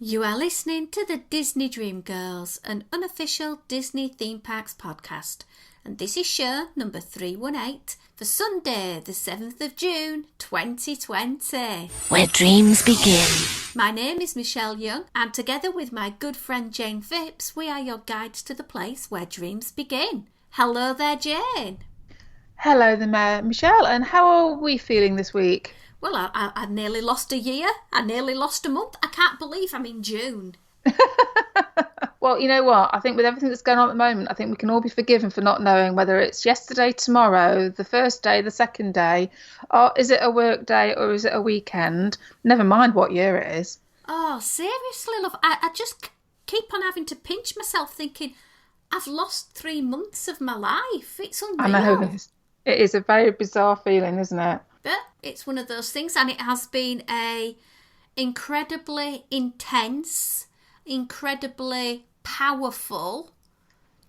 You are listening to the Disney Dream Girls, an unofficial Disney theme parks podcast, and this is show number 318 for Sunday, the 7th of June, 2020. Where dreams begin. My name is Michelle Young, and together with my good friend Jayne Phipps, we are your guides to the place where dreams begin. Hello there, Jayne. Hello there, Michelle, and how are we feeling this week? Well, I nearly lost a year. I nearly lost a month. I can't believe I'm in June. Well, you know what? I think with everything that's going on at the moment, I think we can all be forgiven for not knowing whether it's yesterday, tomorrow, the first day, the second day, or is it a work day or is it a weekend? Never mind what year it is. Oh, seriously, love. I just keep on having to pinch myself thinking, I've lost 3 months of my life. It's unreal. I know. It is a very bizarre feeling, isn't it? But it's one of those things, and it has been a incredibly intense, incredibly powerful,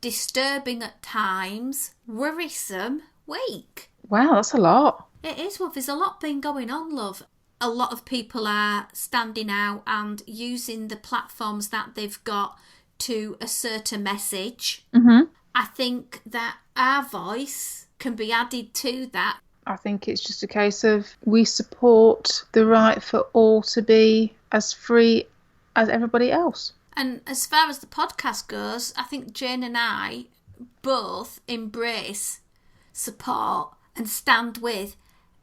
disturbing at times, worrisome week. Wow, that's a lot. It is, well, there's a lot been going on, love. A lot of people are standing out and using the platforms that they've got to assert a message. Mm-hmm. I think that our voice can be added to that. I think it's just a case of we support the right for all to be as free as everybody else. And as far as the podcast goes, I think Jayne and I both embrace, support and stand with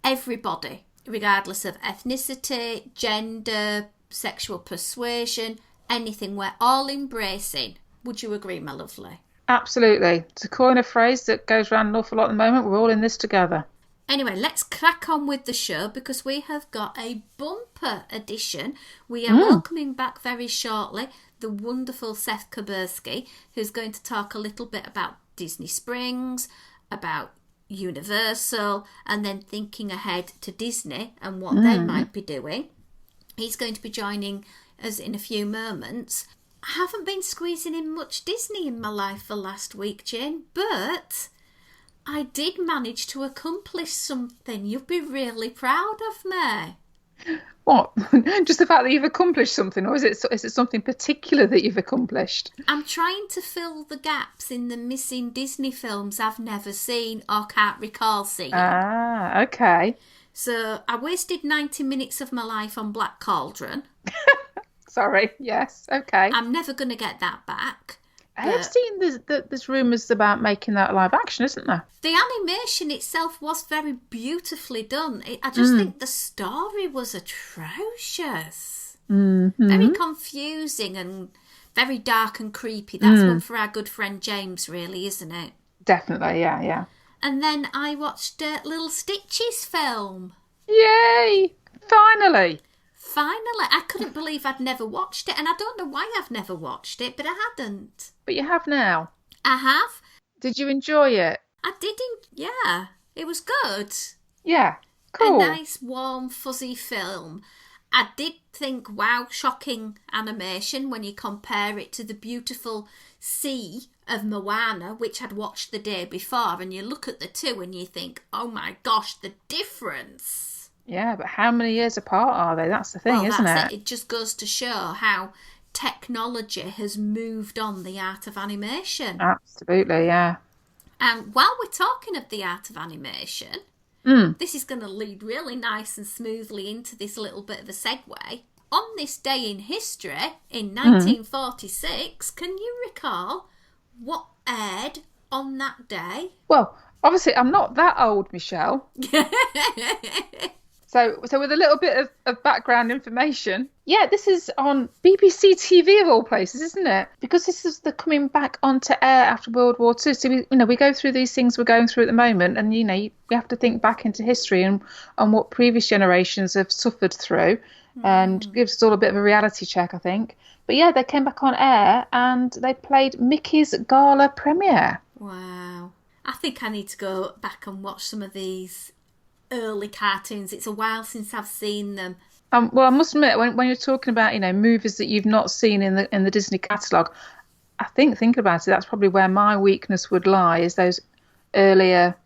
everybody, regardless of ethnicity, gender, sexual persuasion, anything. We're all embracing. Would you agree, my lovely? Absolutely. To coin a phrase that goes around an awful lot at the moment, we're all in this together. Anyway, let's crack on with the show because we have got a bumper edition. We are welcoming back very shortly the wonderful Seth Kubersky, who's going to talk a little bit about Disney Springs, about Universal, and then thinking ahead to Disney and what they might be doing. He's going to be joining us in a few moments. I haven't been squeezing in much Disney in my life for last week, Jayne, but I did manage to accomplish something. You'd be really proud of me. What? Just the fact that you've accomplished something, or is it something particular that you've accomplished? I'm trying to fill the gaps in the missing Disney films I've never seen or can't recall seeing. Ah, okay. So I wasted 90 minutes of my life on Black Cauldron. Sorry, yes, okay. I'm never going to get that back. I have seen there's rumours about making that live action, isn't there? The animation itself was very beautifully done. I just think the story was atrocious. Mm-hmm. Very confusing and very dark and creepy. That's one for our good friend James, really, isn't it? Definitely, yeah. And then I watched Little Stitch's film. Yay! Finally, I couldn't believe I'd never watched it, and I don't know why I've never watched it, but I hadn't. But you have now. I have. Did you enjoy it? I didn't. Yeah, it was good. Yeah, cool. A nice, warm, fuzzy film. I did think, wow, shocking animation when you compare it to the beautiful sea of Moana, which I'd watched the day before, and you look at the two and you think, oh my gosh, the difference. Yeah, but how many years apart are they? That's the thing, isn't it? It just goes to show how technology has moved on the art of animation. Absolutely, yeah. And while we're talking of the art of animation, this is going to lead really nice and smoothly into this little bit of a segue. On this day in history, in 1946, can you recall what aired on that day? Well, obviously, I'm not that old, Michelle. So with a little bit of background information, yeah, this is on BBC TV of all places, isn't it? Because this is the coming back onto air after World War II. So we go through these things we're going through at the moment, and we have to think back into history and what previous generations have suffered through, and gives us all a bit of a reality check, I think. But yeah, they came back on air and they played Mickey's gala premiere. Wow, I think I need to go back and watch some of these early cartoons. It's a while since I've seen them. Well, I must admit, when you're talking about movies that you've not seen in the Disney catalogue, I think thinking about it, that's probably where my weakness would lie, is those earlier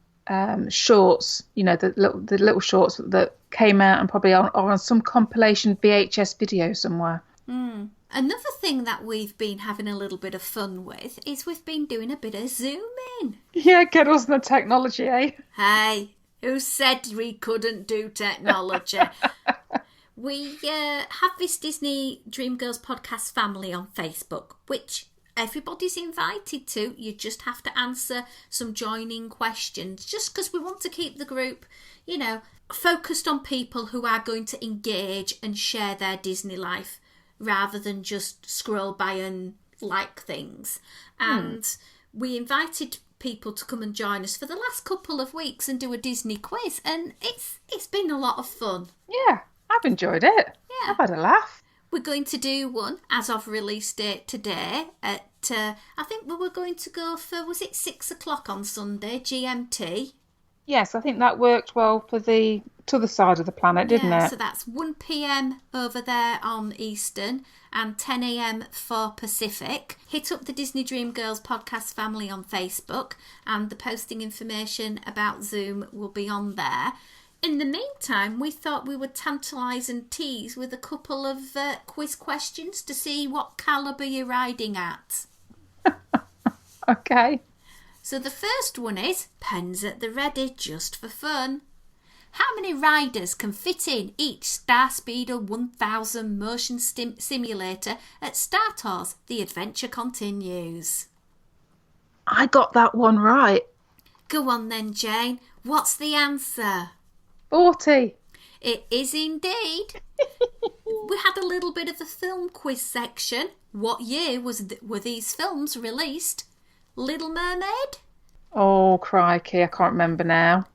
shorts, the little shorts that came out and probably are on some compilation VHS video somewhere. Another thing that we've been having a little bit of fun with is we've been doing a bit of zooming. Yeah, get us the technology, eh? Hey, who said we couldn't do technology? We have this Disney Dreamgirls podcast family on Facebook, which everybody's invited to. You just have to answer some joining questions, just because we want to keep the group, focused on people who are going to engage and share their Disney life, rather than just scroll by and like things. And we invited people to come and join us for the last couple of weeks and do a Disney quiz, and it's been a lot of fun. Yeah, I've enjoyed it. Yeah. I've had a laugh. We're going to do one as of release date today at, I think we were going to go for, was it 6 o'clock on Sunday, GMT? Yes, I think that worked well for the other side of the planet, didn't it? So that's 1 p.m. over there on Eastern and 10 a.m. for Pacific. Hit up the Disney Dreamgirls podcast family on Facebook, and the posting information about Zoom will be on there. In the meantime, we thought we would tantalise and tease with a couple of quiz questions to see what calibre you're riding at. Okay. So the first one is, pens at the ready just for fun. How many riders can fit in each Starspeeder 1000 motion simulator at Star Tours? The adventure continues. I got that one right. Go on then, Jane. What's the answer? 40. It is indeed. We had a little bit of a film quiz section. What year were these films released? Little Mermaid? Oh, crikey, I can't remember now.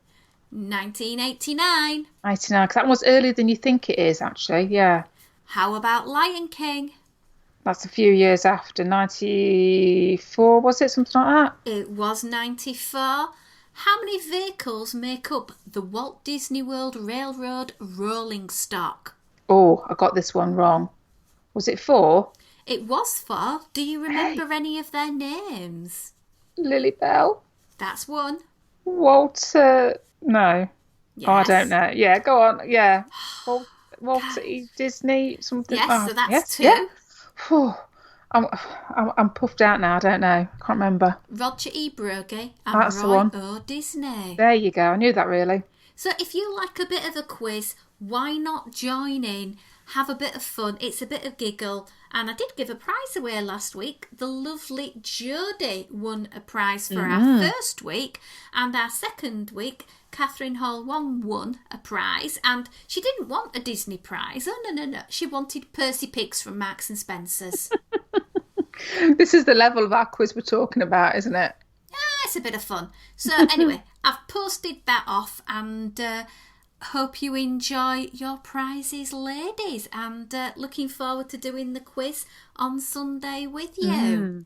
1989. 89, because that was earlier than you think it is, actually, yeah. How about Lion King? That's a few years after. 94, was it? Something like that? It was 94. How many vehicles make up the Walt Disney World Railroad rolling stock? Oh, I got this one wrong. Was it 4? It was 4. Do you remember any of their names? Lily Bell? That's one. Walter... No. Yes. Oh, I don't know. Yeah, go on. Yeah. Walter E. Disney, something. Yes, so that's 2. Yeah. Whew. I'm puffed out now. I don't know. Can't remember. Roger E. Broggie and That's the Roy one. O. Disney. There you go. I knew that, really. So if you like a bit of a quiz, why not join in? Have a bit of fun. It's a bit of giggle. And I did give a prize away last week. The lovely Jodie won a prize for our first week. And our second week, Catherine Hall won a prize. And she didn't want a Disney prize. Oh, no. She wanted Percy Pigs from Marks and Spencer's. This is the level of our quiz we're talking about, isn't it? Yeah, it's a bit of fun. So anyway, I've posted that off, and hope you enjoy your prizes, ladies, and looking forward to doing the quiz on Sunday with you.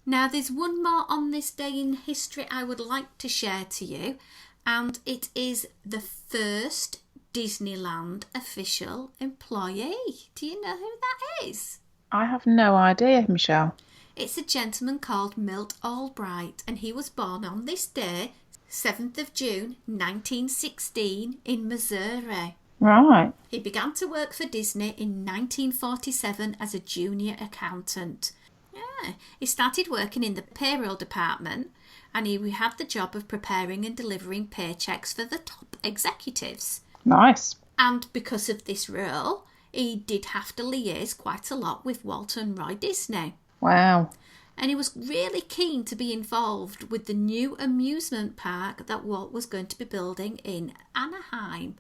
Now, there's one more on this day in history I would like to share to you, and it is the first Disneyland official employee. Do you know who that is? I have no idea, Michelle. It's a gentleman called Milt Albright, and he was born on this day, 7th of June 1916, in Missouri. Right. He began to work for Disney in 1947 as a junior accountant. Yeah, he started working in the payroll department, and he had the job of preparing and delivering paychecks for the top executives. Nice. And because of this role, he did have to liaise quite a lot with Walt and Roy Disney. Wow. And he was really keen to be involved with the new amusement park that Walt was going to be building in Anaheim.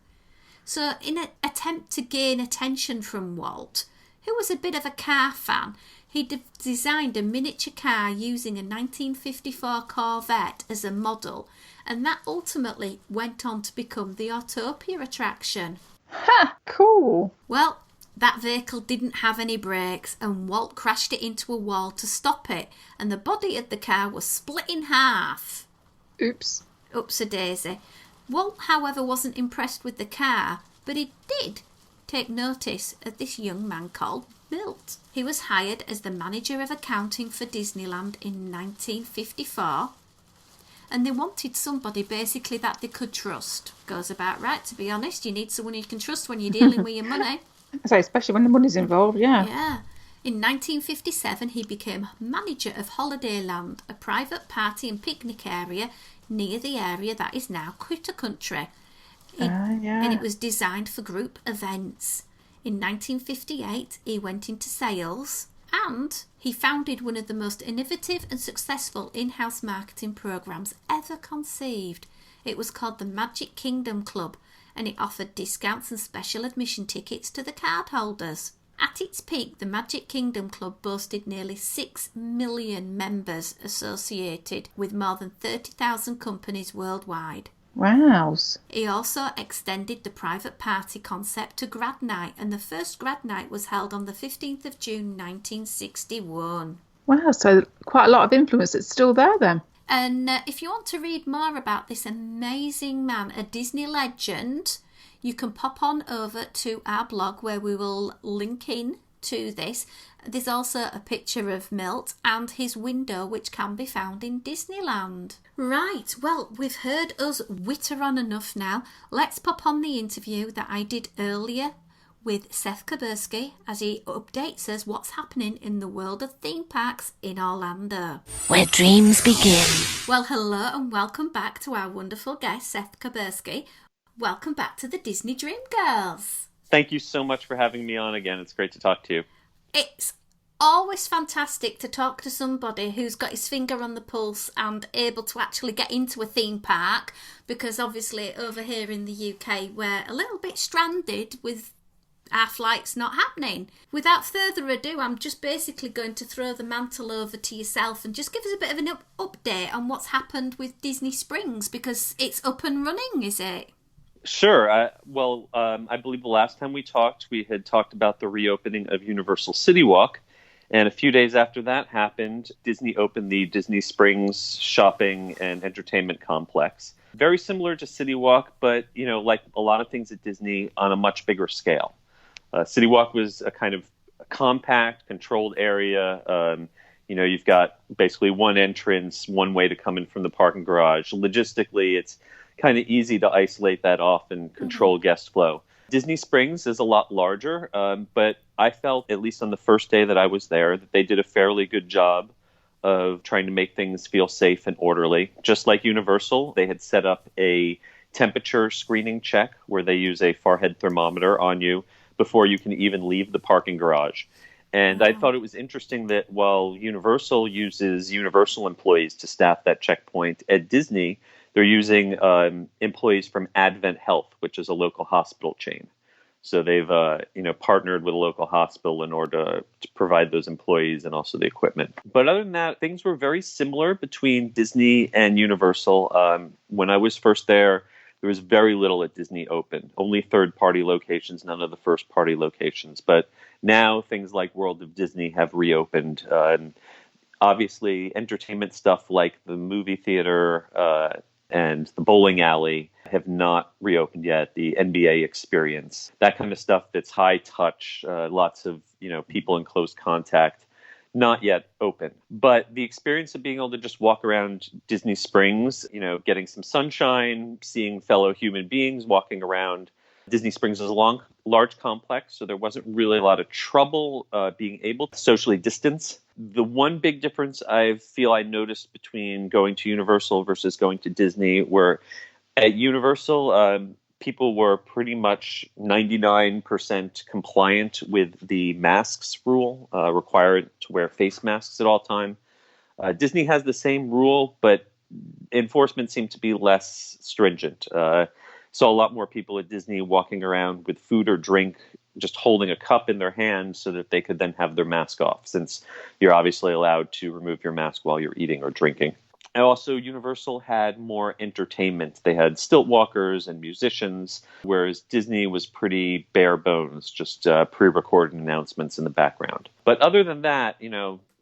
So in an attempt to gain attention from Walt, who was a bit of a car fan, he designed a miniature car using a 1954 Corvette as a model, and that ultimately went on to become the Autopia attraction. Ha! Cool. Well, that vehicle didn't have any brakes, and Walt crashed it into a wall to stop it, and the body of the car was split in half. Oops. Oops-a-daisy. Walt, however, wasn't impressed with the car, but he did take notice of this young man called Milt. He was hired as the manager of accounting for Disneyland in 1954, and they wanted somebody basically that they could trust. Goes about right, to be honest. You need someone you can trust when you're dealing with your money. So especially when the money's involved, yeah. Yeah. In 1957, he became manager of Holidayland, a private party and picnic area near the area that is now Critter Country. And it was designed for group events. In 1958, he went into sales and he founded one of the most innovative and successful in-house marketing programs ever conceived. It was called the Magic Kingdom Club, and it offered discounts and special admission tickets to the card holders. At its peak, the Magic Kingdom Club boasted nearly 6 million members associated with more than 30,000 companies worldwide. Wow. He also extended the private party concept to grad night, and the first grad night was held on the 15th of June 1961. Wow, so quite a lot of influence. It's still there then. And if you want to read more about this amazing man, a Disney legend, you can pop on over to our blog where we will link in to this. There's also a picture of Milt and his window, which can be found in Disneyland. Right, well, we've heard us witter on enough now. Let's pop on the interview that I did earlier with Seth Kubersky as he updates us what's happening in the world of theme parks in Orlando. Where dreams begin. Well, hello and welcome back to our wonderful guest, Seth Kubersky. Welcome back to the Disney Dream Girls. Thank you so much for having me on again. It's great to talk to you. It's always fantastic to talk to somebody who's got his finger on the pulse and able to actually get into a theme park, because obviously over here in the UK we're a little bit stranded with our flight's not happening. Without further ado, I'm just basically going to throw the mantle over to yourself and just give us a bit of an update on what's happened with Disney Springs, because it's up and running, is it? Sure. I believe the last time we talked, we had talked about the reopening of Universal City Walk. And a few days after that happened, Disney opened the Disney Springs shopping and entertainment complex. Very similar to City Walk, but, like a lot of things at Disney, on a much bigger scale. City Walk was a kind of compact, controlled area. You've got basically one entrance, one way to come in from the parking garage. Logistically, it's kind of easy to isolate that off and control guest flow. Disney Springs is a lot larger, but I felt, at least on the first day that I was there, that they did a fairly good job of trying to make things feel safe and orderly. Just like Universal, they had set up a temperature screening check where they use a forehead thermometer on you before you can even leave the parking garage. And I thought it was interesting that while Universal uses Universal employees to staff that checkpoint, at Disney, they're using employees from Advent Health, which is a local hospital chain. So they've partnered with a local hospital in order to provide those employees and also the equipment. But other than that, things were very similar between Disney and Universal. When I was first there was very little at Disney open, only third-party locations, none of the first-party locations. But now things like World of Disney have reopened. And obviously, entertainment stuff like the movie theater and the bowling alley have not reopened yet. The NBA experience, that kind of stuff that's high touch, lots of people in close contact, not yet open. But the experience of being able to just walk around Disney Springs, getting some sunshine, seeing fellow human beings walking around. Disney Springs is a large complex, so there wasn't really a lot of trouble being able to socially distance. The one big difference I feel I noticed between going to Universal versus going to Disney were at Universal, people were pretty much 99% compliant with the masks rule, required to wear face masks at all time. Disney has the same rule, but enforcement seemed to be less stringent. Saw a lot more people at Disney walking around with food or drink, just holding a cup in their hand so that they could then have their mask off, since you're obviously allowed to remove your mask while you're eating or drinking. And also, Universal had more entertainment. They had stilt walkers and musicians, whereas Disney was pretty bare bones, just pre-recorded announcements in the background. But other than that,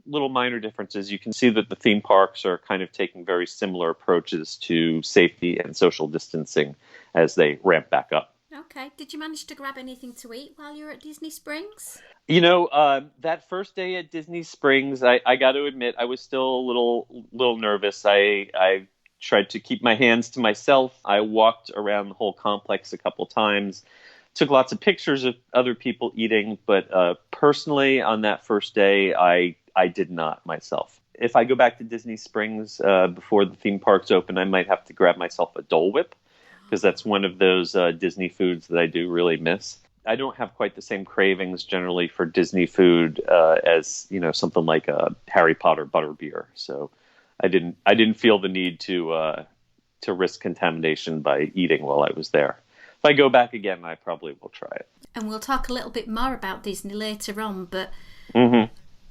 little minor differences. You can see that the theme parks are kind of taking very similar approaches to safety and social distancing as they ramp back up. Okay. Did you manage to grab anything to eat while you were at Disney Springs? That first day at Disney Springs, I got to admit, I was still a little nervous. I tried to keep my hands to myself. I walked around the whole complex a couple times, took lots of pictures of other people eating, but personally, on that first day, I did not myself. If I go back to Disney Springs before the theme parks open, I might have to grab myself a Dole Whip, because that's one of those Disney foods that I do really miss. I don't have quite the same cravings generally for Disney food as something like a Harry Potter butterbeer. So I didn't feel the need to risk contamination by eating while I was there. If I go back again, I probably will try it. And we'll talk a little bit more about Disney later on, but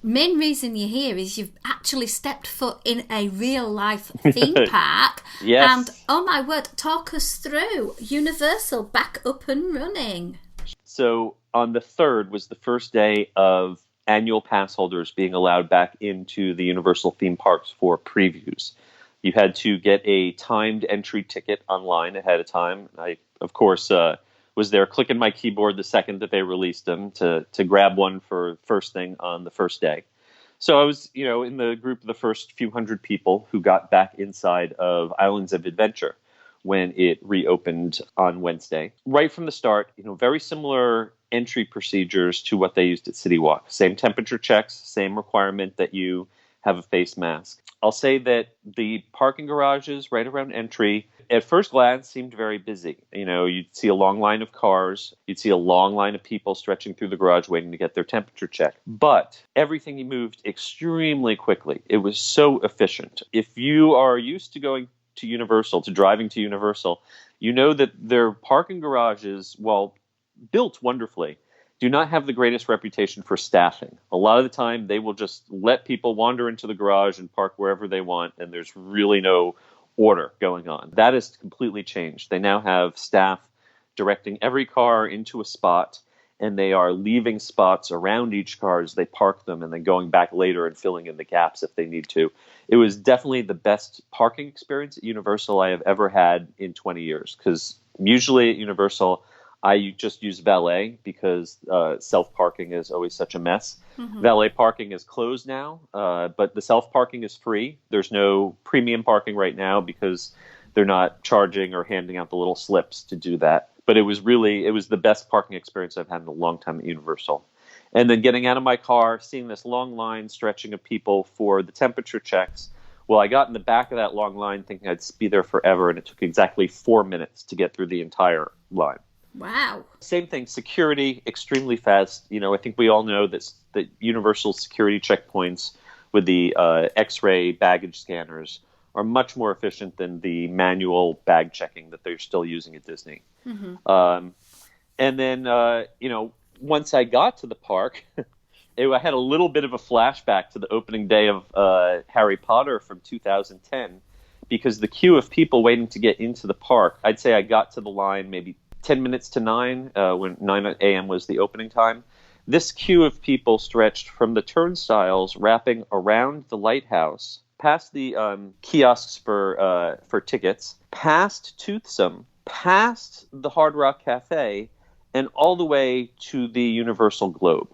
main reason you're here is you've actually stepped foot in a real life theme park. Yes. And oh my word, talk us through Universal back up and running. So on the 3rd was the first day of annual pass holders being allowed back into the Universal theme parks for previews. You had to get a timed entry ticket online ahead of time. I, of course, was there clicking my keyboard the second that they released them to grab one for first thing on the first day. So I was, in the group of the first few hundred people who got back inside of Islands of Adventure when it reopened on Wednesday. Right from the start, very similar entry procedures to what they used at City Walk. Same temperature checks, same requirement that you have a face mask. I'll say that the parking garages right around entry, at first glance, seemed very busy. You'd see a long line of cars. You'd see a long line of people stretching through the garage waiting to get their temperature checked. But everything moved extremely quickly. It was so efficient. If you are used to going to Universal, to driving to Universal, you know that their parking garages, while built wonderfully, do not have the greatest reputation for staffing. A lot of the time, they will just let people wander into the garage and park wherever they want, and there's really no order going on. That has completely changed. They now have staff directing every car into a spot, and they are leaving spots around each car as they park them and then going back later and filling in the gaps if they need to. It was definitely the best parking experience at Universal I have ever had in 20 years, because usually at Universal, I just use valet because self-parking is always such a mess. Mm-hmm. Valet parking is closed now, but the self-parking is free. There's no premium parking right now because they're not charging or handing out the little slips to do that. But it was the best parking experience I've had in a long time at Universal. And then getting out of my car, seeing this long line stretching of people for the temperature checks. Well, I got in the back of that long line thinking I'd be there forever, and it took exactly 4 minutes to get through the entire line. Wow. Same thing, security, extremely fast. I think we all know that Universal security checkpoints with the X-ray baggage scanners are much more efficient than the manual bag checking that they're still using at Disney. Mm-hmm. And then, once I got to the park, I had a little bit of a flashback to the opening day of Harry Potter from 2010, because the queue of people waiting to get into the park, I'd say I got to the line maybe 10 minutes to 9, when 9 a.m. was the opening time. This queue of people stretched from the turnstiles wrapping around the lighthouse, past the kiosks for tickets, past Toothsome, past the Hard Rock Cafe, and all the way to the Universal Globe.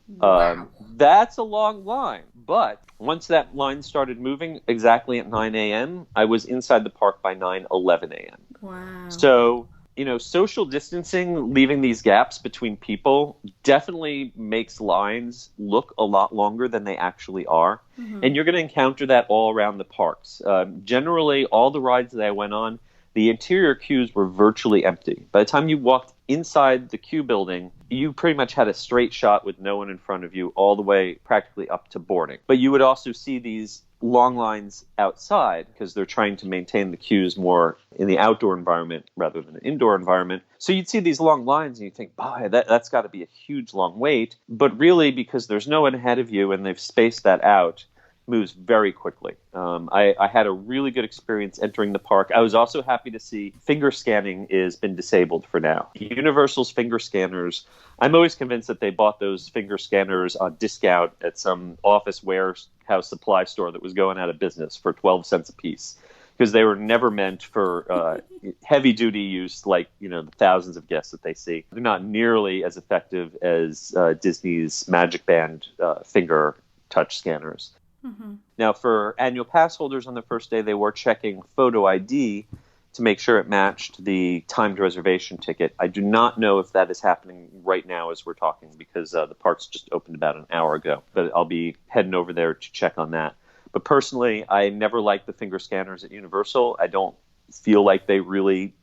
Wow. That's a long line, but once that line started moving exactly at 9 a.m., I was inside the park by 9:11 a.m. Wow. So, social distancing, leaving these gaps between people, definitely makes lines look a lot longer than they actually are. Mm-hmm. And you're going to encounter that all around the parks. Generally, all the rides that I went on, the interior queues were virtually empty. By the time you walked inside the queue building, you pretty much had a straight shot with no one in front of you all the way practically up to boarding. But you would also see these long lines outside because they're trying to maintain the queues more in the outdoor environment rather than an indoor environment. So you'd see these long lines and you think, boy, that's got to be a huge long wait. But really, because there's no one ahead of you and they've spaced that out, moves very quickly. I had a really good experience entering the park. I was also happy to see finger scanning has been disabled for now. Universal's finger scanners, I'm always convinced that they bought those finger scanners on discount at some office warehouse supply store that was going out of business for 12 cents a piece, because they were never meant for heavy duty use like, the thousands of guests that they see. They're not nearly as effective as Disney's Magic Band finger touch scanners. Mm-hmm. Now, for annual pass holders on the first day, they were checking photo ID to make sure it matched the timed reservation ticket. I do not know if that is happening right now as we're talking, because the park's just opened about an hour ago. But I'll be heading over there to check on that. But personally, I never liked the finger scanners at Universal. I don't feel like they really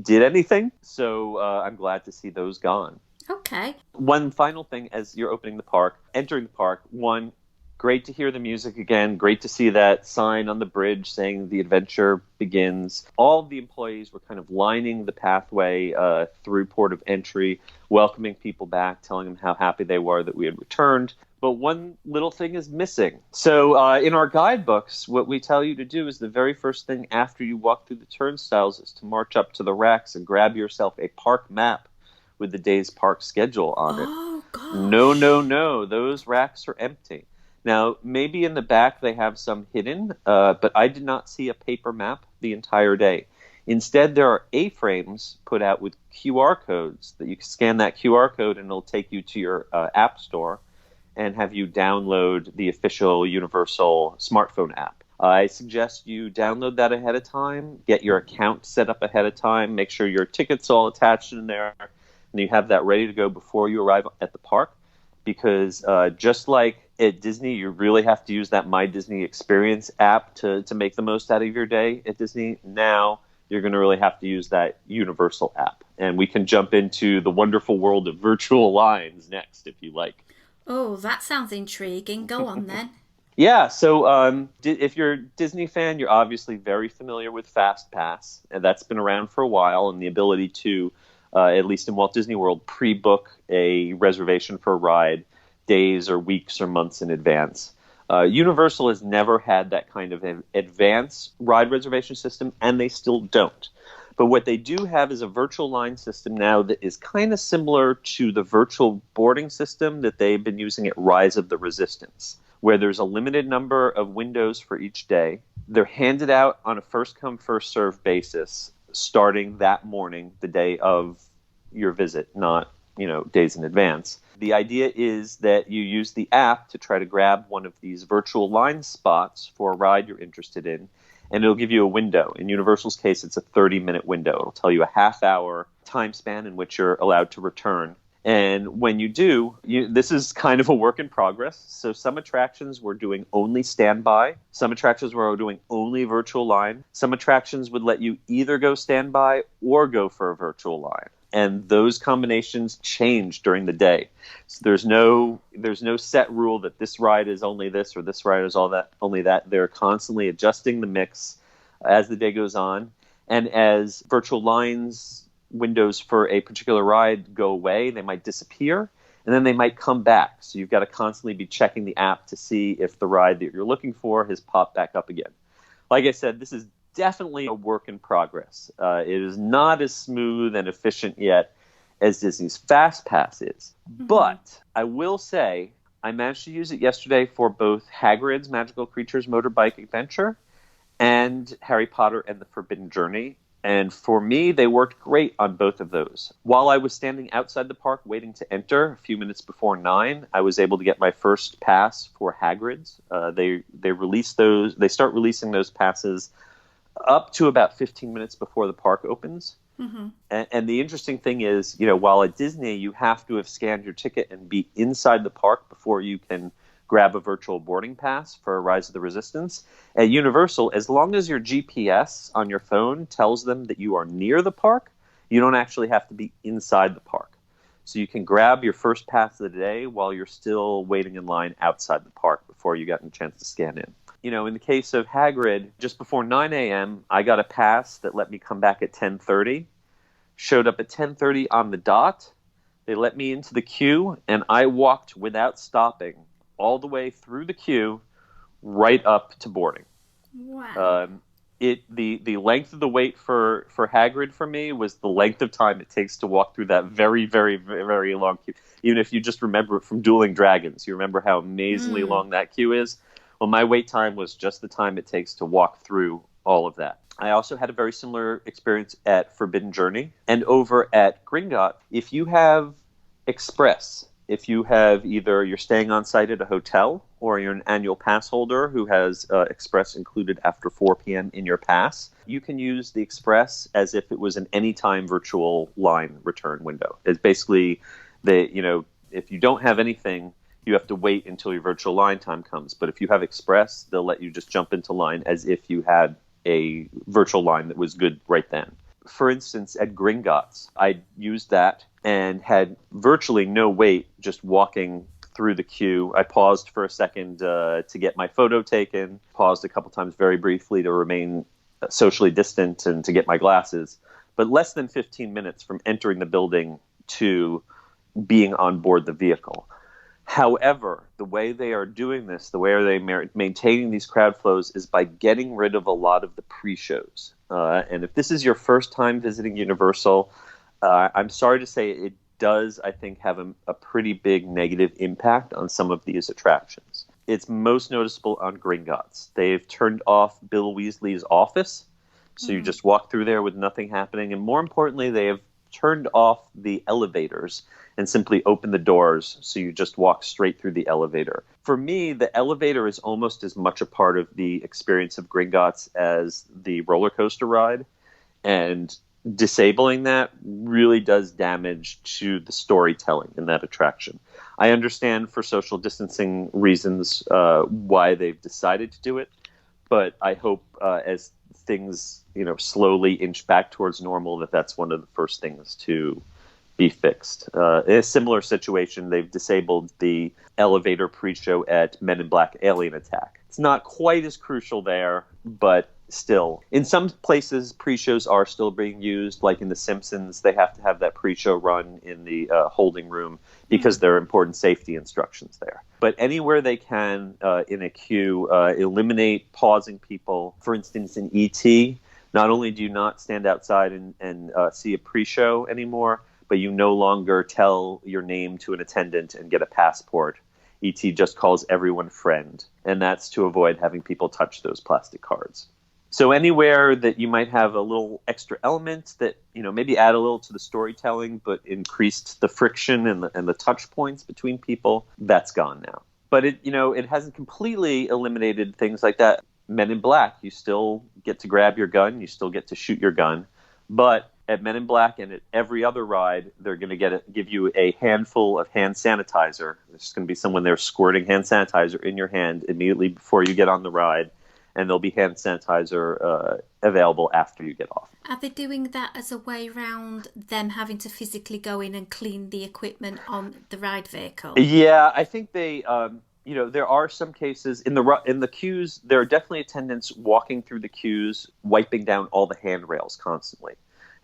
did anything. So I'm glad to see those gone. Okay. One final thing as you're entering the park, one, great to hear the music again. Great to see that sign on the bridge saying the adventure begins. All of the employees were kind of lining the pathway through port of entry, welcoming people back, telling them how happy they were that we had returned. But one little thing is missing. So in our guidebooks, what we tell you to do is the very first thing after you walk through the turnstiles is to march up to the racks and grab yourself a park map with the day's park schedule on it. Oh, gosh. No. Those racks are empty. Now, maybe in the back they have some hidden, but I did not see a paper map the entire day. Instead, there are A-frames put out with QR codes that you can scan that QR code and it'll take you to your app store and have you download the official Universal smartphone app. I suggest you download that ahead of time, get your account set up ahead of time, make sure your ticket's all attached in there, and you have that ready to go before you arrive at the park. Because just like at Disney, you really have to use that My Disney Experience app to make the most out of your day at Disney. Now you're going to really have to use that Universal app. And we can jump into the wonderful world of virtual lines next, if you like. Oh, that sounds intriguing. Go on then. Yeah, so if you're a Disney fan, you're obviously very familiar with FastPass. And that's been around for a while, and the ability to, at least in Walt Disney World, pre-book a reservation for a ride days or weeks or months in advance. Universal has never had that kind of an advanced ride reservation system, and they still don't. But what they do have is a virtual line system now that is kind of similar to the virtual boarding system that they've been using at Rise of the Resistance, where there's a limited number of windows for each day. They're handed out on a first-come, first-served basis starting that morning, the day of your visit, not, days in advance. The idea is that you use the app to try to grab one of these virtual line spots for a ride you're interested in, and it'll give you a window. In Universal's case, it's a 30-minute window. It'll tell you a half-hour time span in which you're allowed to return. And when you do, this is kind of a work in progress. So some attractions were doing only standby. Some attractions were doing only virtual line. Some attractions would let you either go standby or go for a virtual line. And those combinations change during the day. So there's no set rule that this ride is only this or this ride is only that. They're constantly adjusting the mix as the day goes on. And as virtual lines windows for a particular ride go away, they might disappear, and then they might come back. So you've got to constantly be checking the app to see if the ride that you're looking for has popped back up again. Like I said, this is definitely a work in progress. It is not as smooth and efficient yet as Disney's FastPass is. Mm-hmm. But I will say I managed to use it yesterday for both Hagrid's Magical Creatures Motorbike Adventure and Harry Potter and the Forbidden Journey. And for me, they worked great on both of those. While I was standing outside the park waiting to enter a few minutes before 9, I was able to get my first pass for Hagrid's. They released those. They start releasing those passes up to about 15 minutes before the park opens. Mm-hmm. And the interesting thing is, while at Disney, you have to have scanned your ticket and be inside the park before you can grab a virtual boarding pass for Rise of the Resistance. At Universal, as long as your GPS on your phone tells them that you are near the park, you don't actually have to be inside the park. So you can grab your first pass of the day while you're still waiting in line outside the park before you got a chance to scan in. In the case of Hagrid, just before 9 a.m., I got a pass that let me come back at 10:30. Showed up at 10:30 on the dot. They let me into the queue, and I walked without stopping all the way through the queue right up to boarding. Wow. The length of the wait for Hagrid for me was the length of time it takes to walk through that very, very, very long queue. Even if you just remember it from Dueling Dragons, you remember how amazingly long that queue is. Well, my wait time was just the time it takes to walk through all of that. I also had a very similar experience at Forbidden Journey. And over at Gringotts, if you have Express If you have you're staying on site at a hotel or you're an annual pass holder who has Express included after 4 p.m. in your pass, you can use the Express as if it was an anytime virtual line return window. It's basically if you don't have anything, you have to wait until your virtual line time comes. But if you have Express, they'll let you just jump into line as if you had a virtual line that was good right then. For instance, at Gringotts, I used that and had virtually no wait just walking through the queue. I paused for a second to get my photo taken, paused a couple times very briefly to remain socially distant and to get my glasses. But less than 15 minutes from entering the building to being on board the vehicle. However, the way they are doing this, the way they're maintaining these crowd flows is by getting rid of a lot of the pre-shows. And if this is your first time visiting Universal, I'm sorry to say it does, I think, have a pretty big negative impact on some of these attractions. It's most noticeable on Gringotts. They've turned off Bill Weasley's office, so you just walk through there with nothing happening. And more importantly, they have turned off the elevators and simply open the doors so you just walk straight through the elevator. For me, the elevator is almost as much a part of the experience of Gringotts as the roller coaster ride. And disabling that really does damage to the storytelling in that attraction. I understand for social distancing reasons why they've decided to do it, but I hope as things slowly inch back towards normal, that's one of the first things to be fixed. In a similar situation, they've disabled the elevator pre-show at Men in Black Alien Attack. It's not quite as crucial there, but still. In some places, pre-shows are still being used, like in The Simpsons, they have to have that pre-show run in the holding room because there are important safety instructions there. But anywhere they can in a queue, eliminate pausing people. For instance, in E.T., not only do you not stand outside and see a pre-show anymore, but you no longer tell your name to an attendant and get a passport. E.T. just calls everyone friend, and that's to avoid having people touch those plastic cards. So anywhere that you might have a little extra element that, maybe add a little to the storytelling, but increased the friction and the touch points between people, that's gone now. But it hasn't completely eliminated things like that. Men in Black, you still get to grab your gun, you still get to shoot your gun, but at Men in Black and at every other ride, they're going to give you a handful of hand sanitizer. There's going to be someone there squirting hand sanitizer in your hand immediately before you get on the ride, and there'll be hand sanitizer available after you get off. Are they doing that as a way around them having to physically go in and clean the equipment on the ride vehicle? Yeah, I think they... there are some cases in the queues. There are definitely attendants walking through the queues, wiping down all the handrails constantly.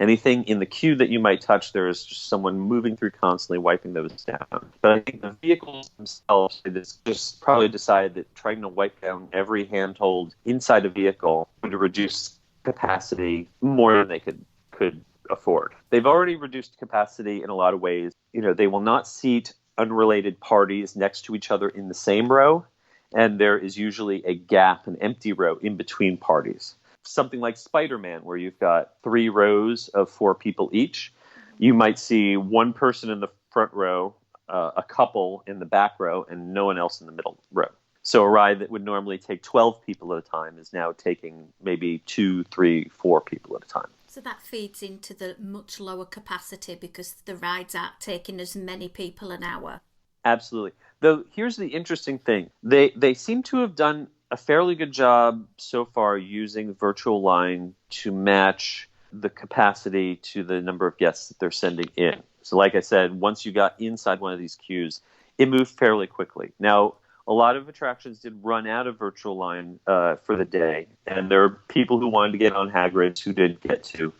Anything in the queue that you might touch, there is just someone moving through constantly, wiping those down. But I think the vehicles themselves, they just probably decided that trying to wipe down every handhold inside a vehicle would reduce capacity more than they could afford. They've already reduced capacity in a lot of ways. They will not seat unrelated parties next to each other in the same row, and there is usually a gap, an empty row in between parties. Something like Spider-Man, where you've got 3 rows of 4 people each. You might see one person in the front row, a couple in the back row, and no one else in the middle row. So a ride that would normally take 12 people at a time is now taking maybe 2, 3, 4 people at a time. So that feeds into the much lower capacity because the rides aren't taking as many people an hour. Absolutely. Though here's the interesting thing. They seem to have done a fairly good job so far using virtual line to match the capacity to the number of guests that they're sending in. So like I said, once you got inside one of these queues, it moved fairly quickly. Now, a lot of attractions did run out of virtual line for the day, and there are people who wanted to get on Hagrid's who didn't get to.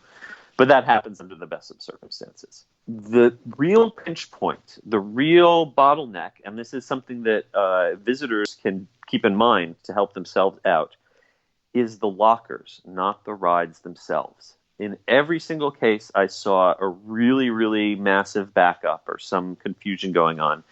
But that happens under the best of circumstances. The real pinch point, the real bottleneck, and this is something that visitors can keep in mind to help themselves out, is the lockers, not the rides themselves. In every single case, I saw a really, really massive backup or some confusion going on.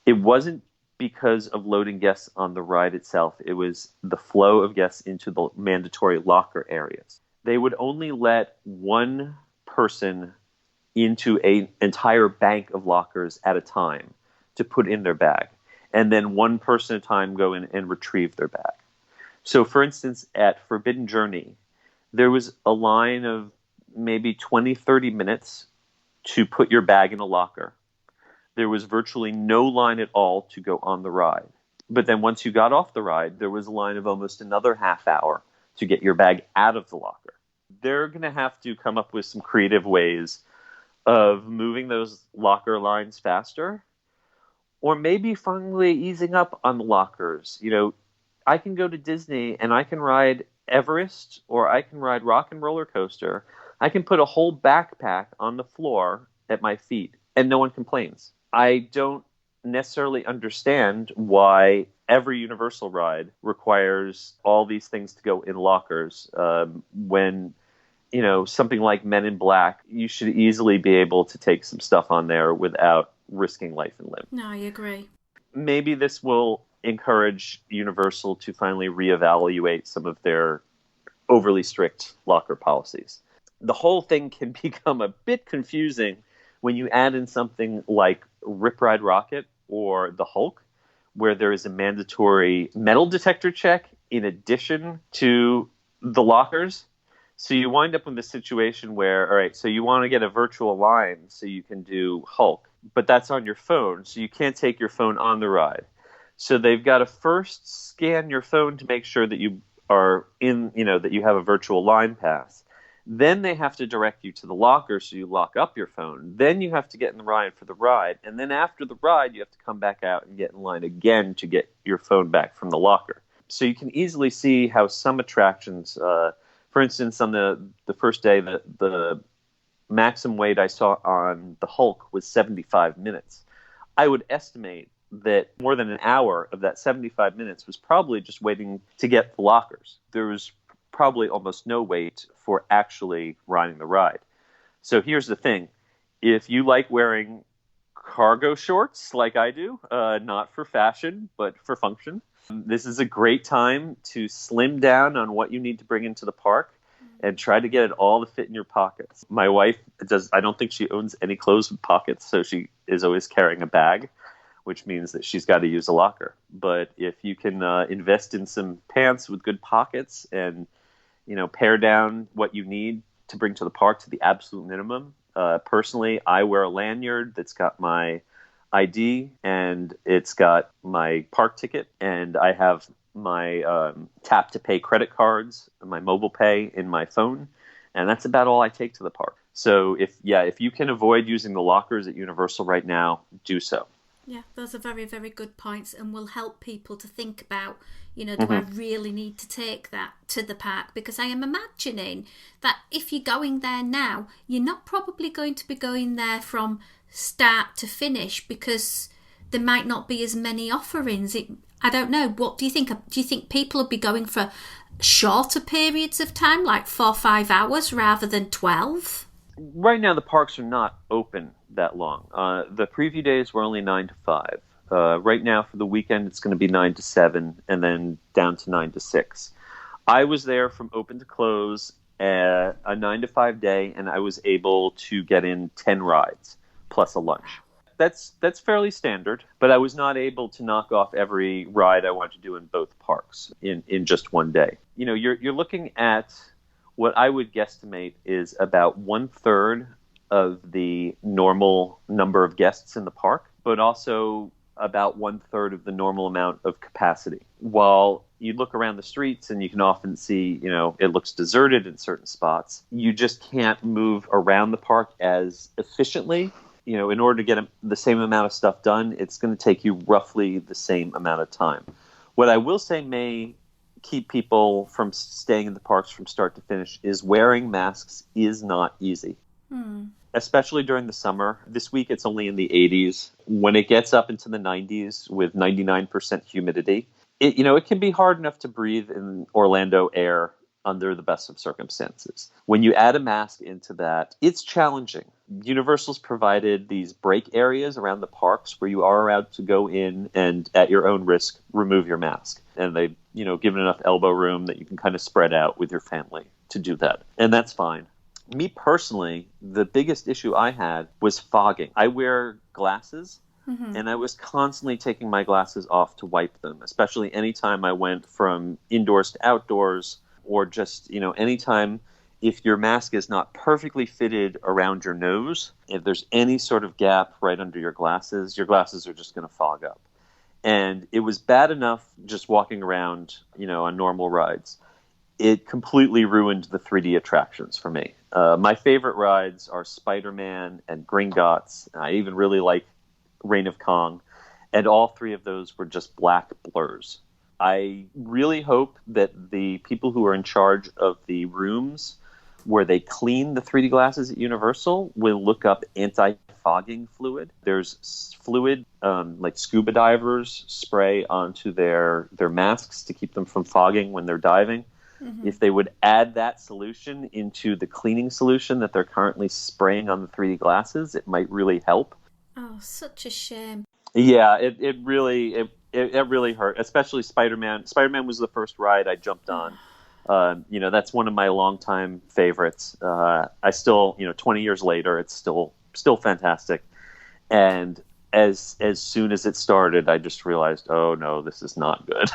It wasn't because of loading guests on the ride itself. It was the flow of guests into the mandatory locker areas. They would only let one person into an entire bank of lockers at a time. to put in their bag. And then one person at a time go in and retrieve their bag. So, for instance, at Forbidden Journey, there was a line of maybe 20, 30 minutes to put your bag in a locker. There was virtually no line at all to go on the ride. But then once you got off the ride, there was a line of almost another half hour to get your bag out of the locker. They're going to have to come up with some creative ways of moving those locker lines faster, or maybe finally easing up on the lockers. You know, I can go to Disney and I can ride Everest, or I can ride Rock and Roller Coaster. I can put a whole backpack on the floor at my feet and no one complains. I don't necessarily understand why every Universal ride requires all these things to go in lockers when, you know, something like Men in Black, you should easily be able to take some stuff on there without risking life and limb. No, I agree. Maybe this will encourage Universal to finally reevaluate some of their overly strict locker policies. The whole thing can become a bit confusing when you add in something like Rip Ride Rocket or the Hulk, where there is a mandatory metal detector check in addition to the lockers. So you wind up with a situation where, all right, so you want to get a virtual line so you can do Hulk, but that's on your phone, so you can't take your phone on the ride. So they've got to first scan your phone to make sure that you are in, you know, that you have a virtual line pass. Then they have to direct you to the locker so you lock up your phone. Then you have to get in the ride for the ride. And then after the ride, you have to come back out and get in line again to get your phone back from the locker. So you can easily see how some attractions, for instance, on the first day, the maximum wait I saw on the Hulk was 75 minutes. I would estimate that more than an hour of that 75 minutes was probably just waiting to get the lockers. There was probably almost no wait for actually riding the ride. So here's the thing. If you like wearing cargo shorts like I do, not for fashion, but for function, this is a great time to slim down on what you need to bring into the park and try to get it all to fit in your pockets. My wife I don't think she owns any clothes with pockets, so she is always carrying a bag, which means that she's got to use a locker. But if you can invest in some pants with good pockets and, you know, pare down what you need to bring to the park to the absolute minimum. Personally, I wear a lanyard that's got my ID and it's got my park ticket, and I have my tap to pay credit cards, my mobile pay in my phone, and that's about all I take to the park. So if you can avoid using the lockers at Universal right now, do so. Yeah, those are very, very good points, and will help people to think about, you know, do I really need to take that to the park? Because I am imagining that if you're going there now, you're not probably going to be going there from start to finish because there might not be as many offerings. I don't know. What do you think? Do you think people will be going for shorter periods of time, like 4 or 5 hours rather than 12? Right now, the parks are not open that long. The preview days were only 9 to 5. Right now, for the weekend, it's going to be 9 to 7, and then down to 9 to 6. I was there from open to close, a 9 to 5 day, and I was able to get in 10 rides plus a lunch. That's fairly standard, but I was not able to knock off every ride I wanted to do in both parks in just one day. You know, you're looking at what I would guesstimate is about 1/3 of the normal number of guests in the park, but also about 1/3 of the normal amount of capacity. While you look around the streets and you can often see, you know, it looks deserted in certain spots, you just can't move around the park as efficiently. You know, in order to get the same amount of stuff done, it's going to take you roughly the same amount of time. What I will say may keep people from staying in the parks from start to finish is wearing masks is not easy. Especially during the summer. This week it's only in the 80s. When it gets up into the 90s with 99% humidity, it can be hard enough to breathe in Orlando air under the best of circumstances. When you add a mask into that, it's challenging. Universal's provided these break areas around the parks where you are allowed to go in and at your own risk remove your mask. And they've, given enough elbow room that you can kind of spread out with your family to do that. And that's fine. Me personally, the biggest issue I had was fogging. I wear glasses, And I was constantly taking my glasses off to wipe them, especially anytime I went from indoors to outdoors, or just, anytime if your mask is not perfectly fitted around your nose, if there's any sort of gap right under your glasses are just going to fog up. And it was bad enough just walking around, on normal rides. It completely ruined the 3D attractions for me. My favorite rides are Spider-Man and Gringotts. I even really like Reign of Kong. And all three of those were just black blurs. I really hope that the people who are in charge of the rooms where they clean the 3D glasses at Universal will look up anti-fogging fluid. There's fluid, like scuba divers spray onto their masks to keep them from fogging when they're diving. If they would add that solution into the cleaning solution that they're currently spraying on the 3D glasses, it might really help. Oh, such a shame. Yeah, it really hurt, especially Spider-Man. Spider-Man was the first ride I jumped on. That's one of my longtime favorites. I still, 20 years later, it's still fantastic. And as soon as it started, I just realized, oh no, this is not good.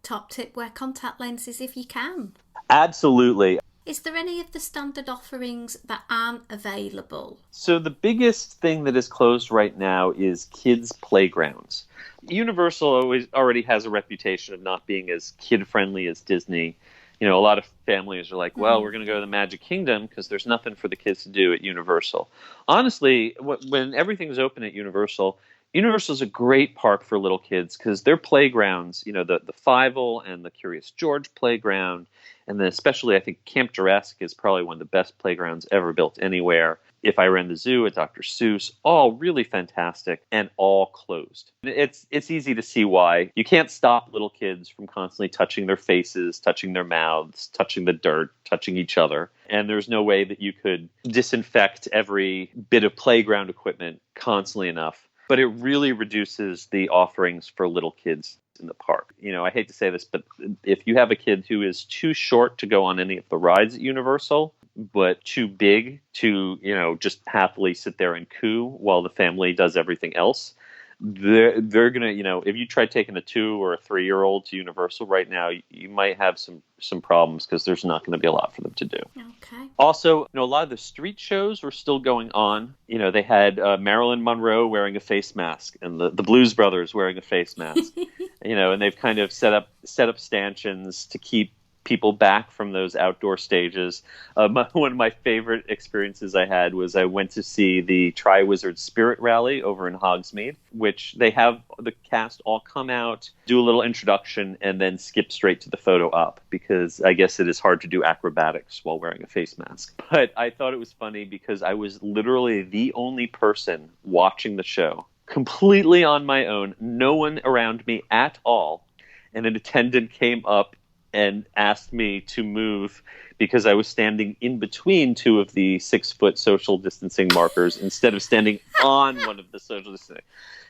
Top tip, wear contact lenses if you can. Absolutely. Is there any of the standard offerings that aren't available? So the biggest thing that is closed right now is kids' playgrounds. Universal already has a reputation of not being as kid-friendly as Disney. A lot of families are like, well, we're going to go to the Magic Kingdom because there's nothing for the kids to do at Universal. Honestly, when everything's open at Universal is a great park for little kids because their playgrounds, the Fievel and the Curious George playground, and then especially I think Camp Jurassic is probably one of the best playgrounds ever built anywhere. If I Ran the Zoo at Dr. Seuss, all really fantastic and all closed. It's easy to see why. You can't stop little kids from constantly touching their faces, touching their mouths, touching the dirt, touching each other. And there's no way that you could disinfect every bit of playground equipment constantly enough. But it really reduces the offerings for little kids in the park. I hate to say this, but if you have a kid who is too short to go on any of the rides at Universal, but too big to, just happily sit there and coo while the family does everything else, they're going to, if you try taking a 2 or a 3-year-old to Universal right now, you might have some problems because there's not going to be a lot for them to do. Okay. Also, a lot of the street shows were still going on. They had Marilyn Monroe wearing a face mask and the Blues Brothers wearing a face mask. And they've kind of set up stanchions to keep people back from those outdoor stages. One of my favorite experiences I had was I went to see the Tri-Wizard Spirit Rally over in Hogsmeade, which they have the cast all come out, do a little introduction, and then skip straight to the photo op, because I guess it is hard to do acrobatics while wearing a face mask. But I thought it was funny because I was literally the only person watching the show, completely on my own, no one around me at all, and an attendant came up and asked me to move because I was standing in between two of the 6-foot social distancing markers instead of standing on one of the social distancing.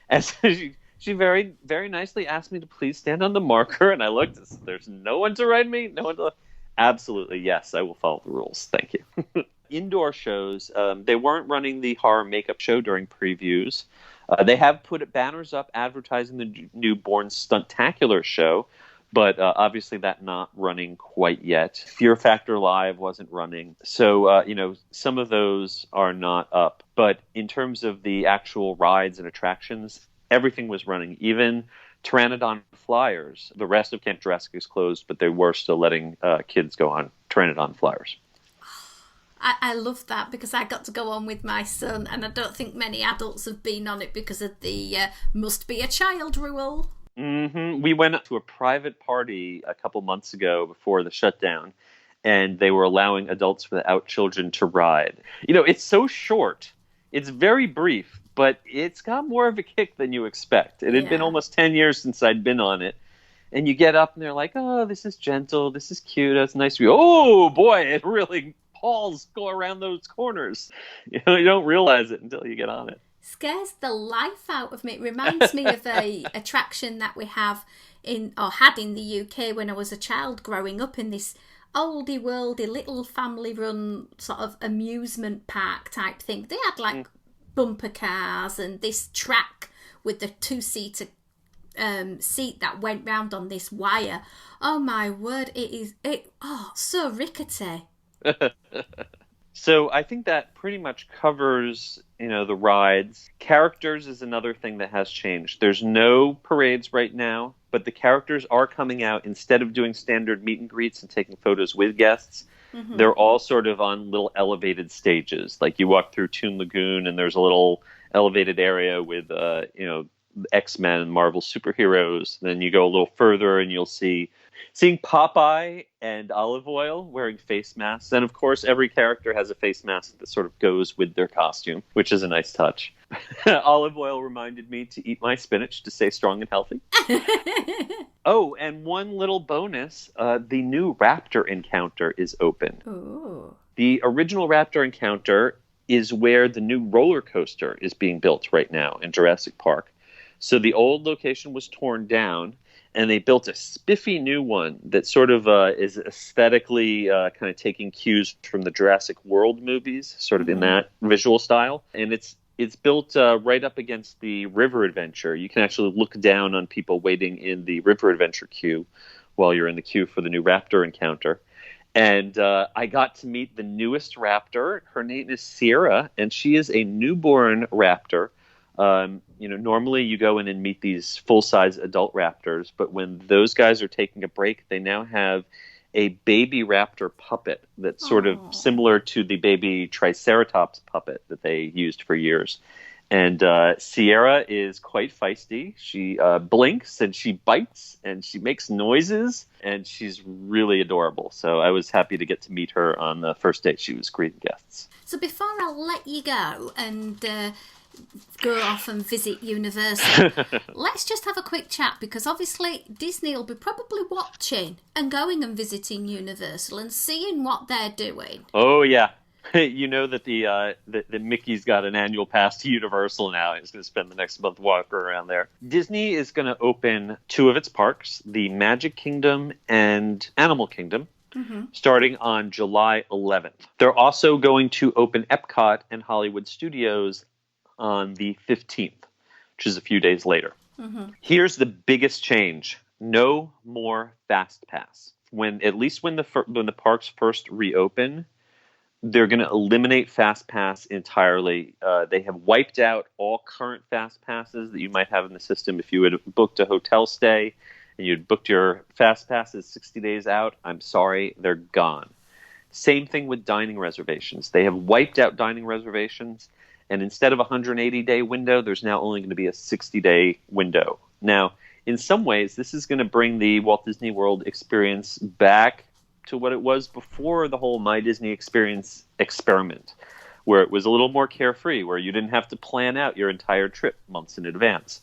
And so she very, very nicely asked me to please stand on the marker, and I looked, there's no one to ride me, no one to... Absolutely, yes, I will follow the rules. Thank you. Indoor shows, they weren't running the horror makeup show during previews. They have put banners up advertising the new Born Stuntacular show, but obviously that not running quite yet. Fear Factor Live wasn't running. So, some of those are not up. But in terms of the actual rides and attractions, everything was running. Even Pteranodon Flyers. The rest of Camp Jurassic is closed, but they were still letting kids go on Pteranodon Flyers. I love that because I got to go on with my son, and I don't think many adults have been on it because of the must be a child rule. Mm-hmm. We went to a private party a couple months ago before the shutdown, and they were allowing adults without children to ride. It's so short. It's very brief, but it's got more of a kick than you expect. It had been almost 10 years since I'd been on it. And you get up and they're like, oh, this is gentle. This is cute. That's nice of you. Oh, boy, it really hauls go around those corners. You don't realize it until you get on it. Scares the life out of me. It reminds me of a attraction that we had in the UK when I was a child growing up, in this oldie worldy little family run sort of amusement park type thing. They had bumper cars and this track with the two-seater seat that went round on this wire. Oh my word, so rickety. So I think that pretty much covers, the rides. Characters is another thing that has changed. There's no parades right now, but the characters are coming out. Instead of doing standard meet and greets and taking photos with guests, they're all sort of on little elevated stages. Like you walk through Toon Lagoon and there's a little elevated area with, X-Men and Marvel superheroes. Then you go a little further and you'll seeing Popeye and Olive Oil wearing face masks. And of course, every character has a face mask that sort of goes with their costume, which is a nice touch. Olive Oil reminded me to eat my spinach to stay strong and healthy. Oh, and one little bonus, the new Raptor encounter is open. Ooh. The original Raptor encounter is where the new roller coaster is being built right now in Jurassic Park. So the old location was torn down, and they built a spiffy new one that sort of is aesthetically kind of taking cues from the Jurassic World movies, sort of in that visual style. And it's built right up against the River Adventure. You can actually look down on people waiting in the River Adventure queue while you're in the queue for the new Raptor encounter. And I got to meet the newest Raptor. Her name is Sierra, and she is a newborn Raptor. Normally you go in and meet these full-size adult raptors, but when those guys are taking a break, they now have a baby raptor puppet that's sort of similar to the baby Triceratops puppet that they used for years. And Sierra is quite feisty. She blinks and she bites and she makes noises, and she's really adorable. So I was happy to get to meet her on the first date she was greeting guests. So before I let you go and go off and visit Universal, let's just have a quick chat, because obviously Disney will be probably watching and going and visiting Universal and seeing what they're doing. Oh yeah. You know that the Mickey's got an annual pass to Universal now. He's going to spend the next month walking around there. Disney is going to open 2 of its parks, the Magic Kingdom and Animal Kingdom, starting on July 11th. They're also going to open Epcot and Hollywood Studios on the 15th, which is a few days later. Here's the biggest change. No more Fast Pass. When the parks first reopen, they're going to eliminate Fast Pass entirely. They have wiped out all current Fast Passes that you might have in the system. If you had booked a hotel stay and you'd booked your Fast Passes 60 days out, I'm sorry, they're gone. Same thing with dining reservations. They have wiped out dining reservations, and instead of a 180-day window, there's now only going to be a 60-day window. Now, in some ways, this is going to bring the Walt Disney World experience back to what it was before the whole My Disney Experience experiment, where it was a little more carefree, where you didn't have to plan out your entire trip months in advance.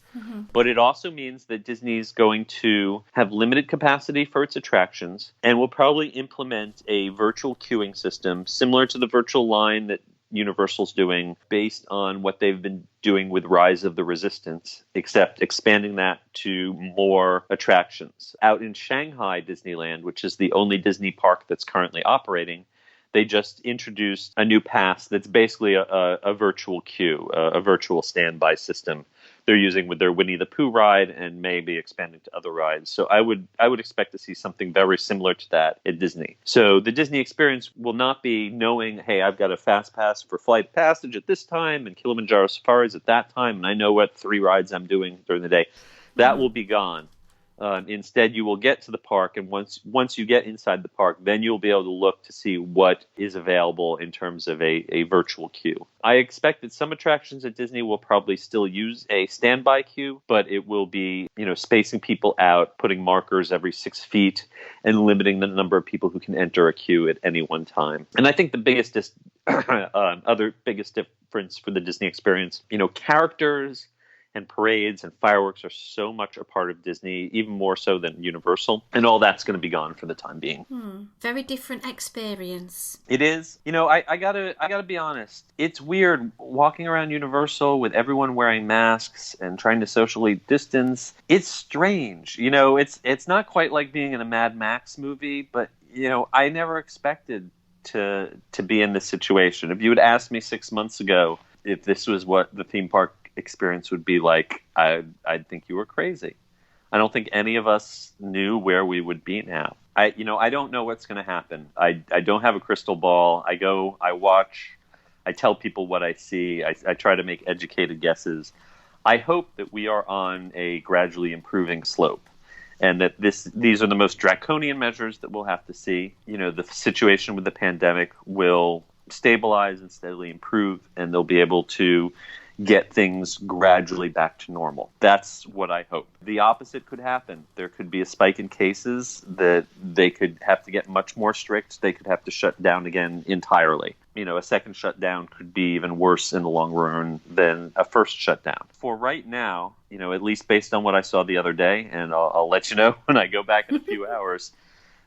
But it also means that Disney's going to have limited capacity for its attractions and will probably implement a virtual queuing system similar to the virtual line that Universal's doing, based on what they've been doing with Rise of the Resistance, except expanding that to more attractions. Out in Shanghai Disneyland, which is the only Disney park that's currently operating, they just introduced a new pass that's basically a virtual queue, a virtual standby system they're using with their Winnie the Pooh ride, and maybe expanding to other rides. So I would expect to see something very similar to that at Disney. So the Disney experience will not be knowing, hey, I've got a fast pass for Flight Passage at this time and Kilimanjaro Safaris at that time, and I know what 3 rides I'm doing during the day. That will be gone. Instead, you will get to the park, and once you get inside the park, then you'll be able to look to see what is available in terms of a virtual queue. I expect that some attractions at Disney will probably still use a standby queue, but it will be, spacing people out, putting markers every 6 feet, and limiting the number of people who can enter a queue at any one time. And I think the biggest difference for the Disney experience, characters and parades and fireworks are so much a part of Disney, even more so than Universal. And all that's going to be gone for the time being. Very different experience. It is. I gotta be honest. It's weird walking around Universal with everyone wearing masks and trying to socially distance. It's strange. It's not quite like being in a Mad Max movie, but, I never expected to be in this situation. If you had asked me 6 months ago, if this was what the theme park experience would be like, I'd think you were crazy. I don't think any of us knew where we would be now. I don't know what's going to happen. I don't have a crystal ball. I go, I watch, I tell people what I see. I try to make educated guesses. I hope that we are on a gradually improving slope, and that these are the most draconian measures that we'll have to see. The situation with the pandemic will stabilize and steadily improve, and they'll be able to get things gradually back to normal. That's what I hope. The opposite could happen. There could be a spike in cases that they could have to get much more strict. They could have to shut down again entirely. A second shutdown could be even worse in the long run than a first shutdown. For right now, at least based on what I saw the other day, and I'll let you know when I go back in a few hours,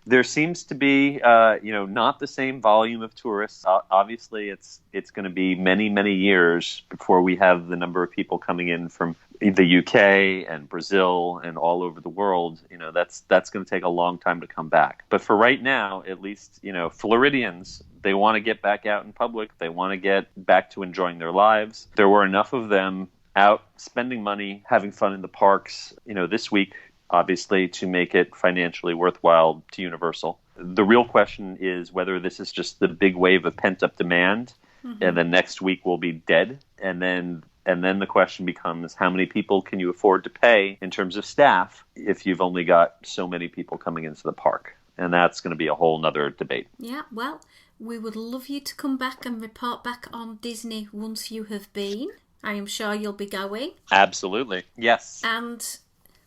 there seems to be, not the same volume of tourists. Obviously, it's going to be many, many years before we have the number of people coming in from the UK and Brazil and all over the world. That's going to take a long time to come back. But for right now, at least, Floridians, they want to get back out in public. They want to get back to enjoying their lives. There were enough of them out spending money, having fun in the parks, this week, obviously, to make it financially worthwhile to Universal. The real question is whether this is just the big wave of pent-up demand, and then next week will be dead. And then the question becomes, how many people can you afford to pay in terms of staff if you've only got so many people coming into the park? And that's going to be a whole nother debate. Yeah, well, we would love you to come back and report back on Disney once you have been. I am sure you'll be going. Absolutely, yes. And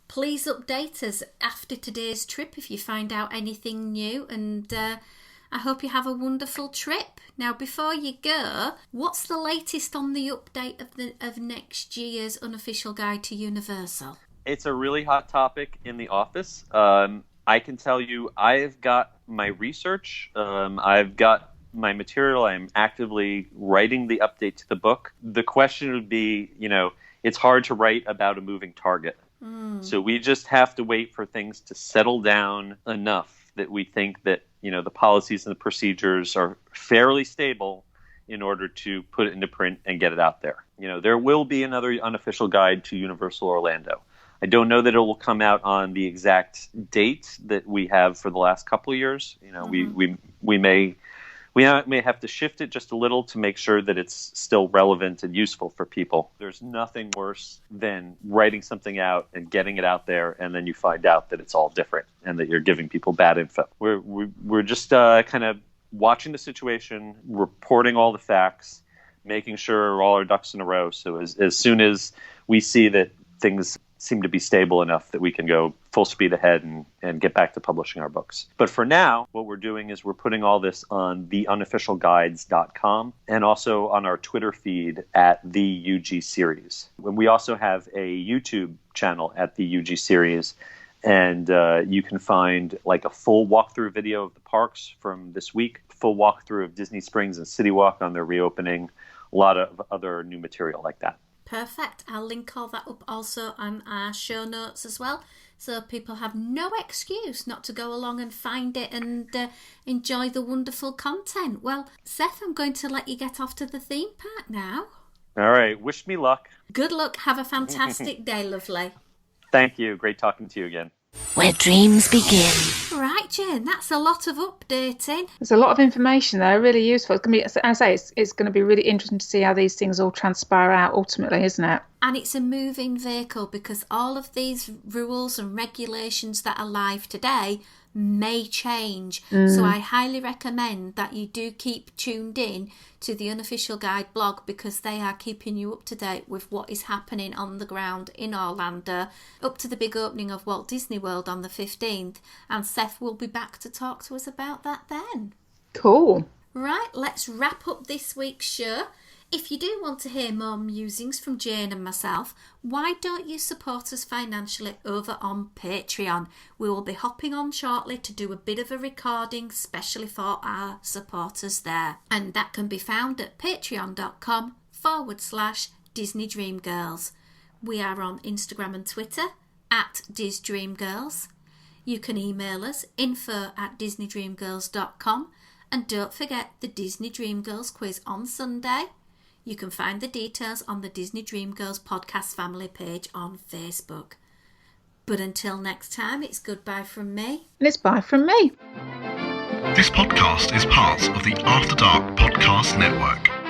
please update us after today's trip if you find out anything new, and I hope you have a wonderful trip. Now, before you go, what's the latest on the update of next year's unofficial guide to Universal? It's a really hot topic in the office. I can tell you I've got my research. I've got my material. I'm actively writing the update to the book. The question would be, it's hard to write about a moving target. So we just have to wait for things to settle down enough that we think that, the policies and the procedures are fairly stable in order to put it into print and get it out there. There will be another unofficial guide to Universal Orlando. I don't know that it will come out on the exact date that we have for the last couple of years. We may have to shift it just a little to make sure that it's still relevant and useful for people. There's nothing worse than writing something out and getting it out there, and then you find out that it's all different and that you're giving people bad info. We're just kind of watching the situation, reporting all the facts, making sure all our ducks in a row. So as soon as we see that things seem to be stable enough that we can go full speed ahead and get back to publishing our books. But for now, what we're doing is we're putting all this on theunofficialguides.com and also on our Twitter feed at the UG Series. And we also have a YouTube channel at the UG Series, and you can find like a full walkthrough video of the parks from this week, full walkthrough of Disney Springs and City Walk on their reopening, a lot of other new material like that. Perfect. I'll link all that up also on our show notes as well, so people have no excuse not to go along and find it and enjoy the wonderful content. Well, Seth, I'm going to let you get off to the theme park now. All right. Wish me luck. Good luck. Have a fantastic day, lovely. Thank you. Great talking to you again. Where dreams begin. Right, Jayne, that's a lot of updating. There's a lot of information there, really useful. It's going to be, as I say, it's going to be really interesting to see how these things all transpire out ultimately, isn't it? And it's a moving vehicle because all of these rules and regulations that are live today may change. So I highly recommend that you do keep tuned in to the Unofficial Guide blog, because they are keeping you up to date with what is happening on the ground in Orlando up to the big opening of Walt Disney World on the 15th. And Seth will be back to talk to us about that then. Cool. Right, let's wrap up this week's show. If you do want to hear more musings from Jayne and myself, why don't you support us financially over on Patreon? We will be hopping on shortly to do a bit of a recording specially for our supporters there. And that can be found at patreon.com/Disney Dream Girls. We are on Instagram and Twitter at DisDreamGirls. You can email us info@DisneyDreamGirls.com. And don't forget the Disney Dream Girls quiz on Sunday. You can find the details on the Disney Dreamgirls podcast family page on Facebook. But until next time, it's goodbye from me. And it's bye from me. This podcast is part of the After Dark Podcast Network.